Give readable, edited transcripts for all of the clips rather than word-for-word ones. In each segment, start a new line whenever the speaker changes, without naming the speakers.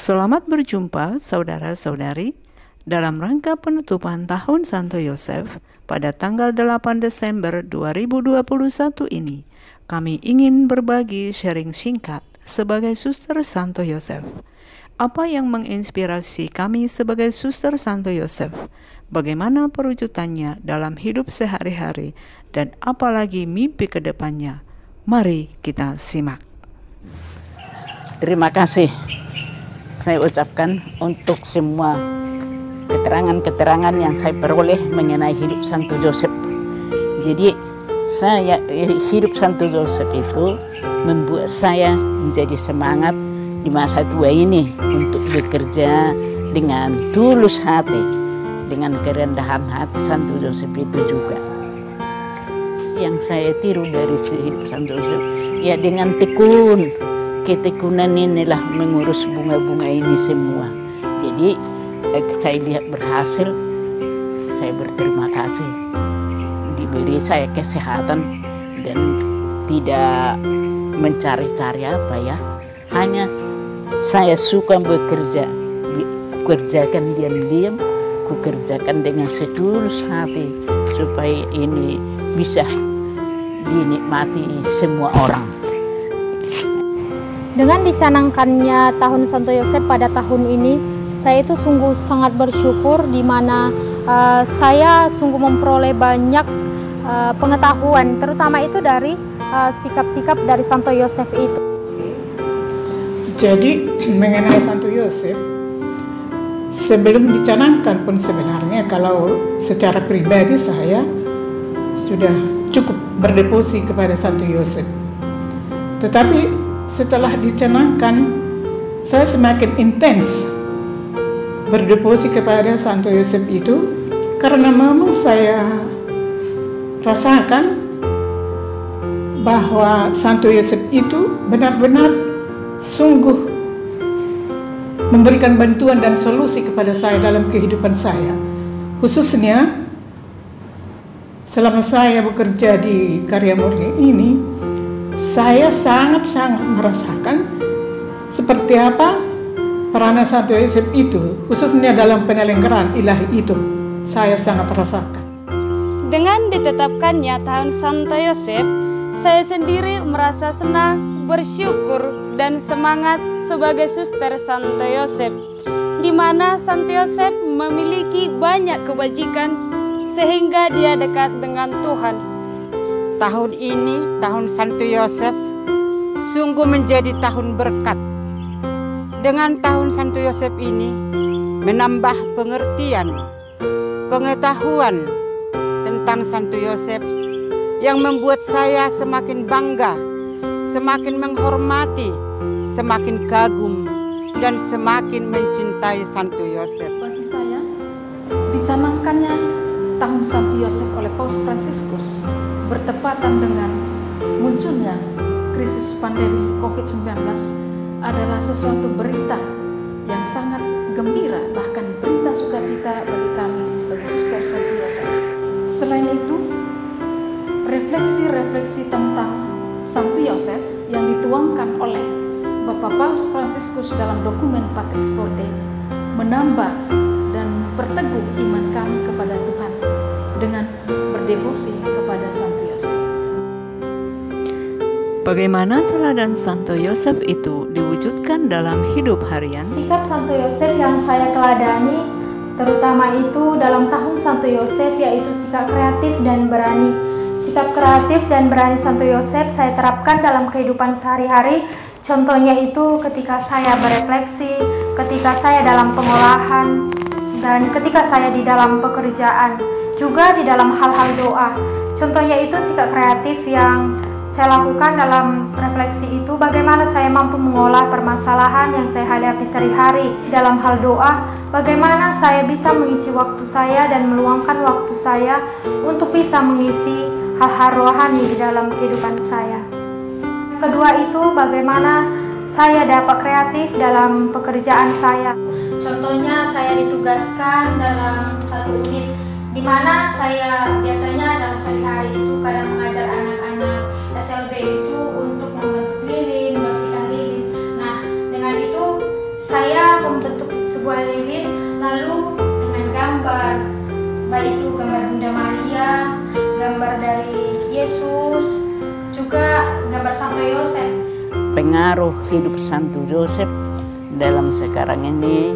Selamat berjumpa saudara-saudari dalam rangka penutupan tahun Santo Yosef pada tanggal 8 Desember 2021 ini. Kami ingin berbagi sharing singkat sebagai Suster Santo Yosef. Apa yang menginspirasi kami sebagai Suster Santo Yosef? Bagaimana perwujudannya dalam hidup sehari-hari dan apalagi mimpi ke depannya? Mari kita simak.
Terima kasih saya ucapkan untuk semua keterangan-keterangan yang saya peroleh mengenai hidup Santo Yosef. Jadi hidup Santo Yosef itu membuat saya menjadi semangat di masa tua ini untuk bekerja dengan tulus hati, dengan kerendahan hati. Santo Yosef itu juga yang saya tiru dari hidup Santo Yosef, ya dengan tekun. Ketekunan inilah mengurus bunga-bunga ini semua. Jadi saya lihat berhasil, saya berterima kasih. Diberi saya kesehatan dan tidak mencari-cari apa ya. Hanya saya suka bekerja, kukerjakan diam-diam, kukerjakan dengan setulus hati supaya ini bisa dinikmati semua orang.
Dengan dicanangkannya tahun Santo Yosef pada tahun ini, saya itu sungguh sangat bersyukur di mana saya sungguh memperoleh banyak pengetahuan, terutama itu dari sikap-sikap dari Santo Yosef itu.
Jadi mengenai Santo Yosef, sebelum dicanangkan pun sebenarnya kalau secara pribadi saya sudah cukup berdevosi kepada Santo Yosef. Tetapi setelah dicanangkan, saya semakin intens berdevosi kepada Santo Yosef itu karena memang saya rasakan bahwa Santo Yosef itu benar-benar sungguh memberikan bantuan dan solusi kepada saya dalam kehidupan saya. Khususnya selama saya bekerja di Karya Murni ini, saya sangat-sangat merasakan seperti apa peranan Santo Yosef itu, khususnya dalam penyelenggaraan ilahi itu, saya sangat rasakan.
Dengan ditetapkannya tahun Santo Yosef, saya sendiri merasa senang, bersyukur, dan semangat sebagai Suster Santo Yosef, di mana Santo Yosef memiliki banyak kebajikan sehingga dia dekat dengan Tuhan.
Tahun ini, tahun Santo Yosef, sungguh menjadi tahun berkat. Dengan tahun Santo Yosef ini, menambah pengertian, pengetahuan tentang Santo Yosef yang membuat saya semakin bangga, semakin menghormati, semakin kagum, dan semakin mencintai Santo Yosef.
Bagi saya, dicanangkannya tahun Santo Yosef oleh Paus Fransiskus bertepatan dengan munculnya krisis pandemi COVID-19 adalah sesuatu berita yang sangat gembira, bahkan berita sukacita bagi kami sebagai Suster Santo Yosef. Selain itu, refleksi-refleksi tentang Santo Yosef yang dituangkan oleh Bapak Paus Fransiskus dalam dokumen Patris Corde menambah dan memperteguh iman kami kepada Tuhan dengan berdevosi kepada Santo Yosef.
Bagaimana teladan Santo Yosef itu diwujudkan dalam hidup harian?
Sikap Santo Yosef yang saya teladani, terutama itu dalam tahun Santo Yosef, yaitu sikap kreatif dan berani. Sikap kreatif dan berani Santo Yosef saya terapkan dalam kehidupan sehari-hari. Contohnya itu ketika saya berefleksi, ketika saya dalam pengolahan, dan ketika saya di dalam pekerjaan, juga di dalam hal-hal doa. Contohnya itu sikap kreatif yang saya lakukan dalam refleksi itu, bagaimana saya mampu mengolah permasalahan yang saya hadapi sehari-hari. Dalam hal doa, bagaimana saya bisa mengisi waktu saya dan meluangkan waktu saya untuk bisa mengisi hal-hal rohani di dalam kehidupan saya. Kedua itu, bagaimana saya dapat kreatif dalam pekerjaan saya. Contohnya saya ditugaskan dalam satu unit di mana saya biasanya dalam sehari-hari itu kadang mengajar anak-anak SLB itu untuk membentuk lilin, membersihkan lilin. Nah, dengan itu saya kabar Santo Yosef?
Pengaruh hidup Santo Yosef dalam sekarang ini,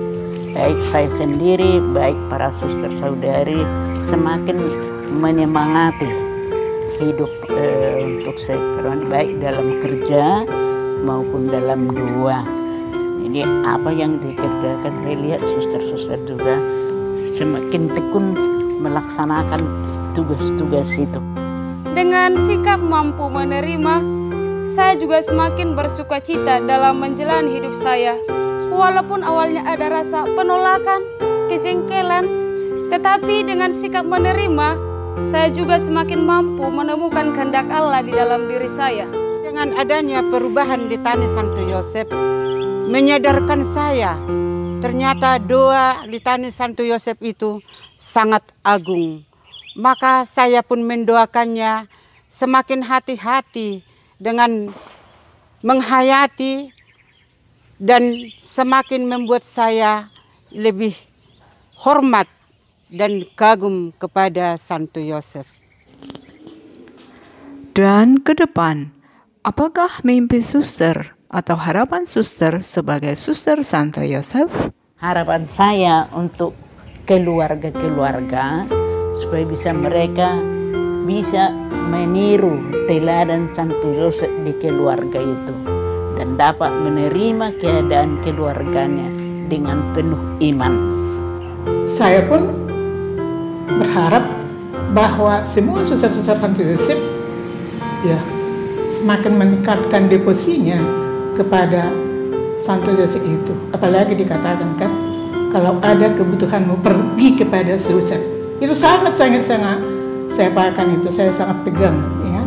baik saya sendiri, baik para suster saudari, semakin menyemangati hidup untuk sekarang, baik dalam kerja maupun dalam doa. Jadi apa yang dikerjakan, saya lihat suster-suster juga semakin tekun melaksanakan tugas-tugas itu.
Dengan sikap mampu menerima, saya juga semakin bersukacita dalam menjalani hidup saya. Walaupun awalnya ada rasa penolakan, kejengkelan, tetapi dengan sikap menerima, saya juga semakin mampu menemukan kehendak Allah di dalam diri saya.
Dengan adanya perubahan litani Santo Yosef, menyadarkan saya ternyata doa litani Santo Yosef itu sangat agung. Maka saya pun mendoakannya semakin hati-hati dengan menghayati dan semakin membuat saya lebih hormat dan kagum kepada Santo Yosef.
Dan ke depan, apakah mimpi suster atau harapan suster sebagai suster Santo Yosef?
Harapan saya untuk keluarga-keluarga supaya mereka bisa meniru teladan Santo Yosef di keluarga itu dan dapat menerima keadaan keluarganya dengan penuh iman.
Saya pun berharap bahwa semua suster-suster Santo Yosef ya semakin meningkatkan devosinya kepada Santo Yosef itu. Apalagi dikatakan kan, kalau ada kebutuhanmu pergi kepada suster. Itu sangat saya pakai, itu saya sangat pegang ya.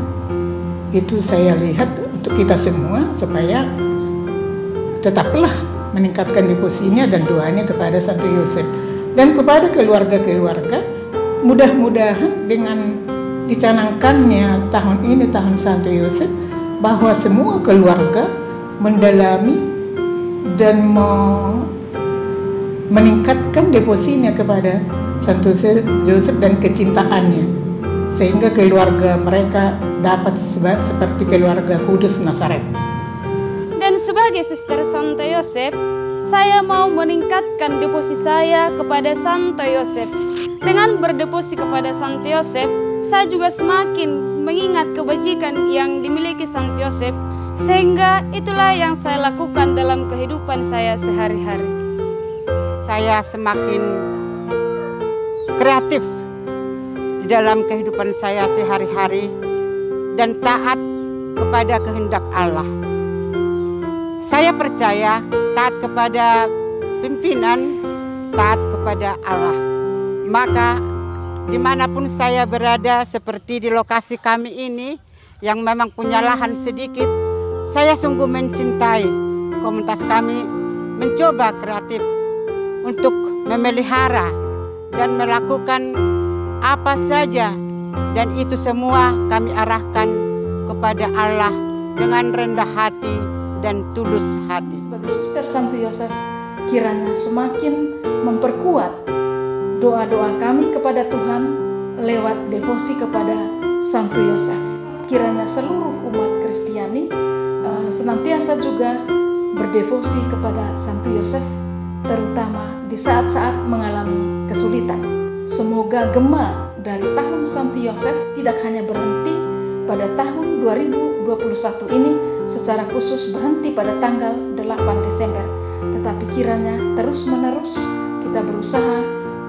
Itu saya lihat untuk kita semua supaya tetaplah meningkatkan devosinya dan doanya kepada Santo Yosef. Dan kepada keluarga-keluarga, mudah-mudahan dengan dicanangkannya tahun ini tahun Santo Yosef, bahwa semua keluarga mendalami dan meningkatkan devosinya kepada Santo Yosef dan kecintaannya, sehingga keluarga mereka dapat seperti keluarga kudus Nazaret.
Dan sebagai suster Santo Yosef, saya mau meningkatkan devosi saya kepada Santo Yosef. Dengan berdevosi kepada Santo Yosef, saya juga semakin mengingat kebajikan yang dimiliki Santo Yosef, sehingga itulah yang saya lakukan dalam kehidupan saya sehari-hari.
Saya semakin kreatif di dalam kehidupan saya sehari-hari dan taat kepada kehendak Allah. Saya percaya taat kepada pimpinan, taat kepada Allah. Maka dimanapun saya berada, seperti di lokasi kami ini yang memang punya lahan sedikit, saya sungguh mencintai komunitas kami, mencoba kreatif untuk memelihara dan melakukan apa saja, dan itu semua kami arahkan kepada Allah dengan rendah hati dan tulus hati.
Sebagai suster Santo Yosef, kiranya semakin memperkuat doa-doa kami kepada Tuhan lewat devosi kepada Santo Yosef. Kiranya seluruh umat Kristiani senantiasa juga berdevosi kepada Santo Yosef, terutama di saat-saat mengalami kesulitan. Semoga gema dari tahun Santo Yosef tidak hanya berhenti pada tahun 2021 ini, secara khusus berhenti pada tanggal 8 Desember, tetapi kiranya terus-menerus kita berusaha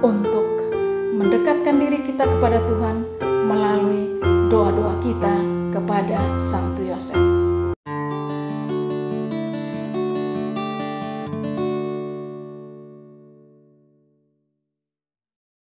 untuk mendekatkan diri kita kepada Tuhan melalui doa-doa kita kepada Santo Yosef.